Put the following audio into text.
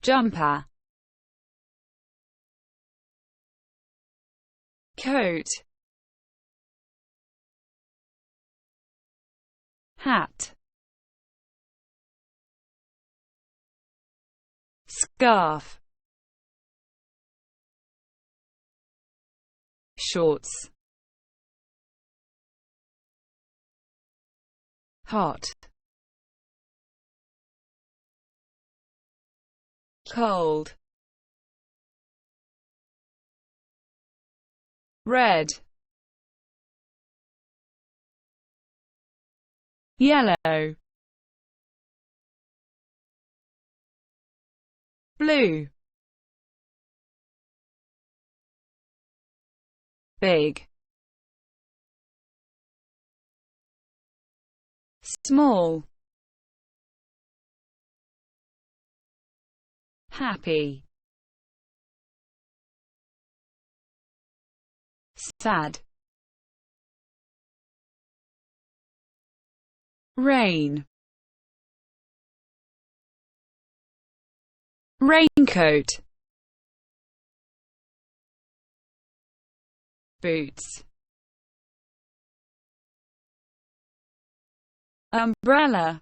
jumper, coat, hat, scarf, shorts, hot, cold, red, yellow, blue, big, small, happy, sad, rain, raincoat, boots, umbrella,